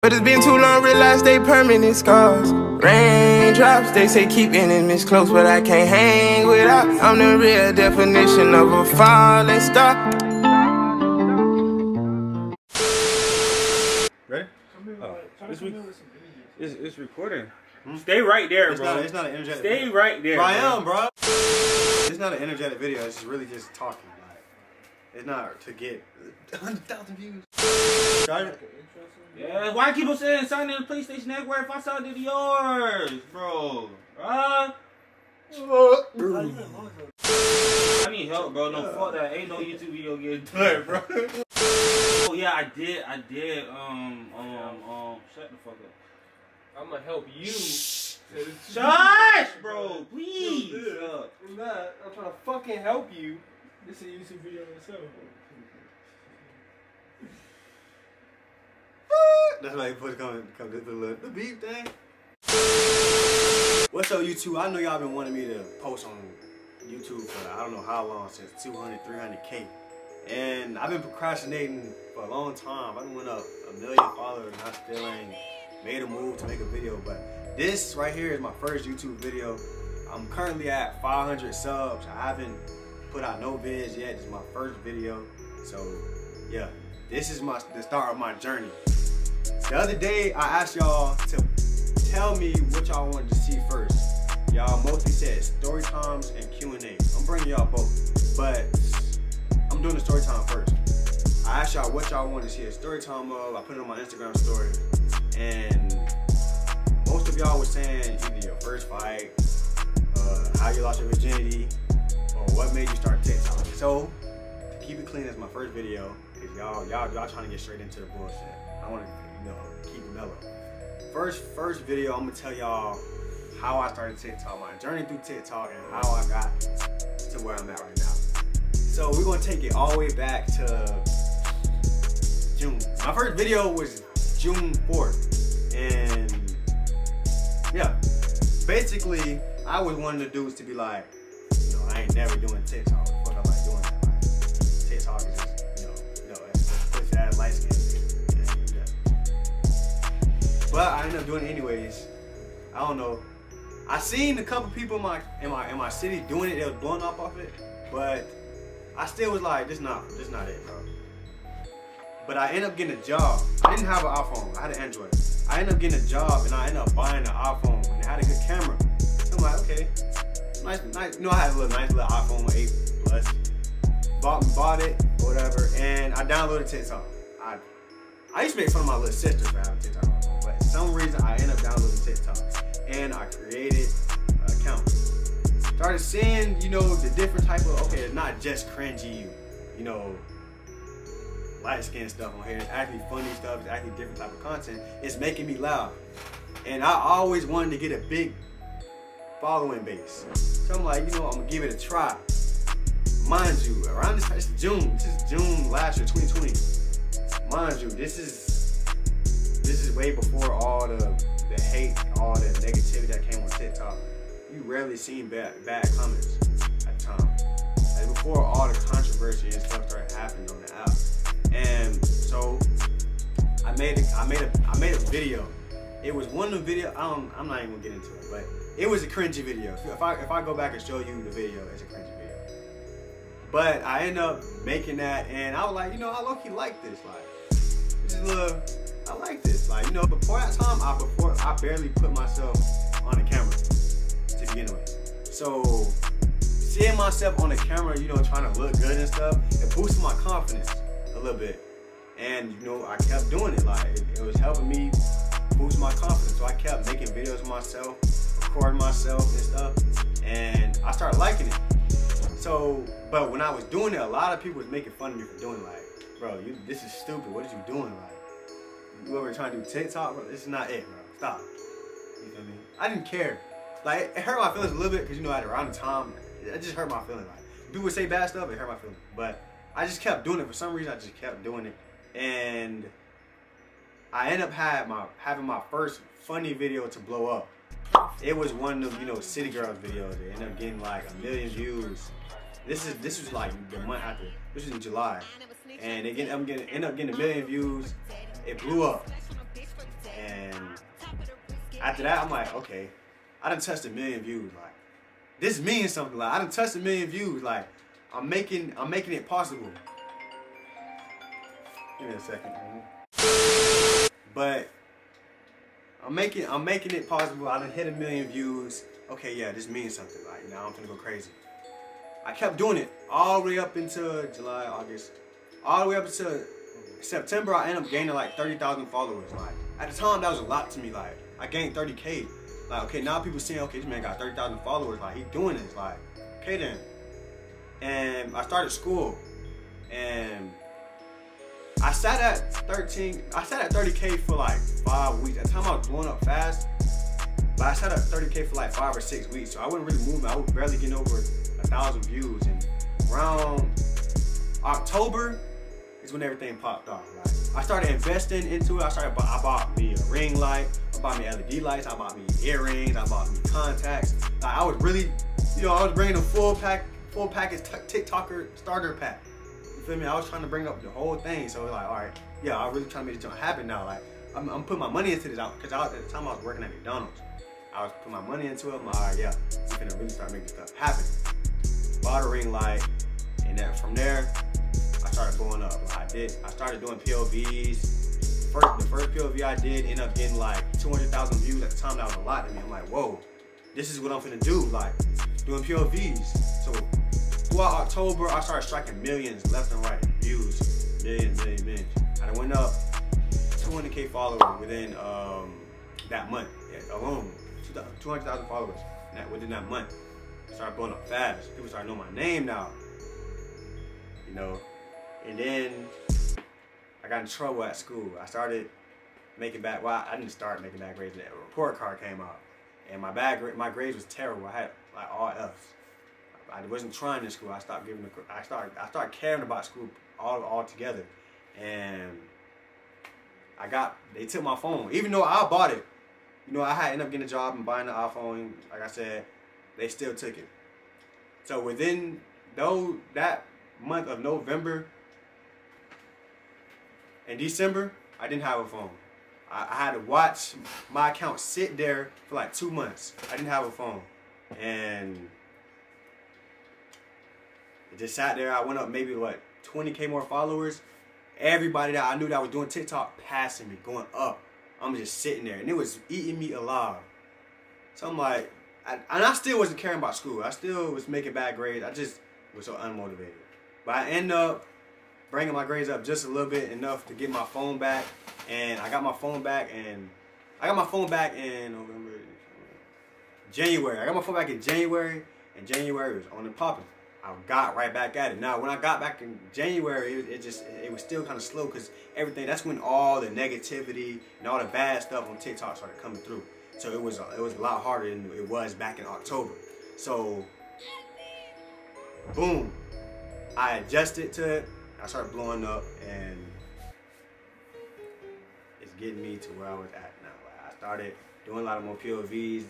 But it's been too long, realized they permanent scars. Raindrops, they say keep enemies close, but I can't hang without. I'm the real definition of a falling star. Ready? Oh, it's recording. Stay right there, bro. It's not an energetic Stay video. right there, Bro, I am, bro. It's not an energetic video. It's really just talking. Like, it's not to get 100,000 views. Yeah, why keep on saying sign in the PlayStation Network if I saw it to yours, bro? I need help, bro. No, fuck that. Ain't no YouTube video getting done, bro. Oh yeah, I did. shut the fuck up. I'm gonna help you. Shush, bro, please. I'm not. I'm trying to fucking help you. This is a YouTube video itself. That's why you put come to the beep thing. What's up, YouTube? I know y'all been wanting me to post on YouTube for I don't know how long, since 200, 300K. And I've been procrastinating for a long time. I went up 1 million followers and I still ain't made a move to make a video. But this right here is my first YouTube video. I'm currently at 500 subs. I haven't put out no vids yet. This is my first video. So yeah, this is the start of my journey. The other day, I asked y'all to tell me what y'all wanted to see first. Y'all mostly said story times and Q&A. I'm bringing y'all both, but I'm doing the story time first. I asked y'all what y'all wanted to see a story time of. I put it on my Instagram story, and most of y'all was saying either your first fight, how you lost your virginity, or what made you start TikTok. So, to keep it clean, as my first video, because y'all trying to get straight into the bullshit. I want to, keep it mellow. First video, I'm gonna tell y'all how I started TikTok, my journey through TikTok, and how I got to where I'm at right now. So we're gonna take it all the way back to June. My first video was June 4th, and yeah, basically I was one of the dudes to be like, I ain't never doing TikTok. What the fuck am I doing that? Like, TikTok is just, it's pussy ass light skin. But I ended up doing it anyways. I don't know. I seen a couple people in my city doing it. They was blowing up off it, but I still was like, this not it, bro. But I ended up getting a job. I didn't have an iPhone. I had an Android. I ended up getting a job, and I ended up buying an iPhone, and it had a good camera. So I'm like, okay, nice. I had a nice little iPhone 8 Plus. Bought it, or whatever, and I downloaded TikTok. I used to make fun of my little sister for having TikTok, but for some reason I ended up downloading TikTok, and I created an account. Started seeing, the different type of, okay, it's not just cringy, light skin stuff on here. It's actually funny stuff. It's actually different type of content. It's making me laugh, and I always wanted to get a big following base. So I'm like, I'm gonna give it a try. Mind you, around this is June last year, 2020. Mind you, this is way before all the hate, all the negativity that came on TikTok. You rarely seen bad comments at the time. And before all the controversy and stuff started happening on the app. And so I made a video. It was one of the videos, I'm not even gonna get into it, but it was a cringy video. If I go back and show you the video, it's a cringy video. But I ended up making that, and I was like, I low-key like this. Like, I like this. Like, before that time, I barely put myself on the camera to begin with. So, seeing myself on the camera, trying to look good and stuff, it boosted my confidence a little bit. And, I kept doing it. Like, it was helping me boost my confidence. So I kept making videos of myself, recording myself and stuff, and I started liking it. So, but when I was doing it, a lot of people was making fun of me for doing it. Like, bro, this is stupid. What are you doing? Like, you over trying to do TikTok, bro? This is not it, bro. Stop. You feel me? I didn't care. Like, it hurt my feelings a little bit because, at around the time, it just hurt my feelings. Like, people would say bad stuff, it hurt my feelings. But I just kept doing it. For some reason, I just kept doing it. And I ended up having my first funny video to blow up. It was one of them, City Girls videos. They ended up getting like 1 million views. This was like the month after. This was in July, and they ended up getting 1 million views. It blew up. after that, I'm like, okay, I done touched 1 million views. Like, this means something. Like, I done touched 1 million views. Like, I'm making it possible. Give me a second. But I'm making it possible. I done hit 1 million views. Okay, yeah, this means something. Like, now I'm gonna go crazy. I kept doing it all the way up until July, August, all the way up until September. I ended up gaining like 30,000 followers. Like, at the time, that was a lot to me. Like, I gained 30K. Like, okay, now people seeing, okay, this man got 30,000 followers. Like, he doing this. Like, okay then. And I started school, and I sat at 30K for like 5 weeks. At the time I was blowing up fast, but I sat at 30K for like 5 or 6 weeks. So I wasn't really moving. I was barely getting over 1,000 views. And around October is when everything popped off. Like, I started investing into it. I bought me a ring light. I bought me LED lights. I bought me earrings. I bought me contacts. Like, I was really, you know, I was bringing a full package TikToker starter pack. You feel me? I was trying to bring up the whole thing. So like, all right, yeah, I'm really trying to make this jump happen now. Like, I'm putting my money into this out because at the time I was working at McDonald's. I was putting my money into it. I'm like, all right, yeah, I'm gonna really start making stuff happen. Bought a ring light, and then from there, I started blowing up. Like, I started doing POVs. The first POV I did ended up getting like 200,000 views. At the time, that was a lot to me. I'm like, whoa, this is what I'm finna do. Like, doing POVs. So throughout October, I started striking millions left and right. Views, millions. And I went up 200K followers within that month alone. 200,000 followers within that month. I started blowing up fast. People started knowing my name now. You know, and then I got in trouble at school. I started making bad. Well, I didn't start making bad grades. A report card came out, and my grades was terrible. I had like all F's. I wasn't trying in school. I started caring about school altogether, and they took my phone. Even though I bought it, you know, I had ended up getting a job and buying the iPhone. Like I said, they still took it. So within that month of November and December, I didn't have a phone. I had to watch my account sit there for like 2 months. I didn't have a phone, and it just sat there. I went up maybe what 20K more followers. Everybody that I knew that was doing TikTok passing me, going up. I'm just sitting there, and it was eating me alive. So I'm like, and I still wasn't caring about school. I still was making bad grades. I just was so unmotivated. But I ended up bringing my grades up just a little bit, enough to get my phone back. And I got my phone back, and I got my phone back in January. I got my phone back in January, and January was on and popping. I got right back at it. Now, when I got back in January, it was still kind of slow because everything. That's when all the negativity and all the bad stuff on TikTok started coming through. So it was a lot harder than it was back in October. So, boom, I adjusted to it. I started blowing up, and it's getting me to where I was at now. I started doing a lot of more POVs.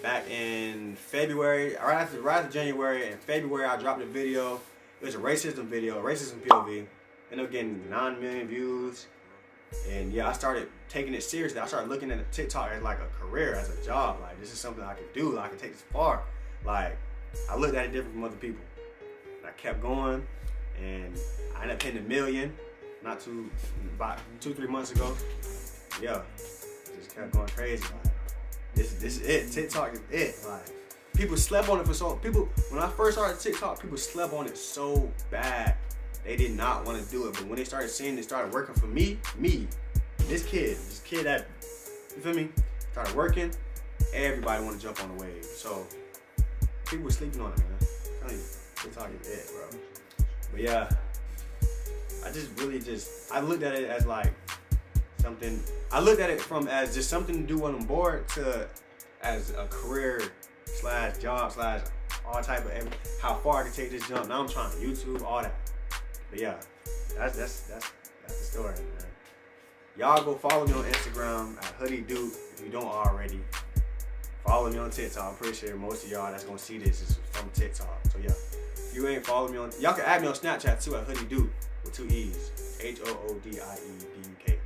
Back in February, right after January, in February I dropped a video. It was a racism video, a racism POV. Ended up getting 9 million views. And yeah, I started taking it seriously. I started looking at TikTok as like a career, as a job. Like, this is something I could do. Like, I can take this far. Like, I looked at it different from other people. And I kept going, and I ended up hitting 1 million about 2-3 months ago. Yeah, just kept going crazy. Like, this is it. TikTok is it. Like, people slept on it for so. When I first started TikTok, people slept on it so bad. They did not want to do it. But when they started seeing it started working for me, this kid that, you feel me, started working, everybody want to jump on the wave. So people were sleeping on it, man. I'm telling you, TikTok is it, bro. But yeah, I looked at it as like something. I looked at it from as just something to do when I'm bored to as a career / job / all type of how far I can take this jump. Now I'm trying to YouTube, all that. But yeah, that's the story, man. Y'all go follow me on Instagram at Hoodie Duke if you don't already. Follow me on TikTok. I'm pretty sure most of y'all that's gonna see this is from TikTok. So yeah, if you ain't following me on, y'all can add me on Snapchat too at Hoodie Duke with 2 E's, HOODIEDUK.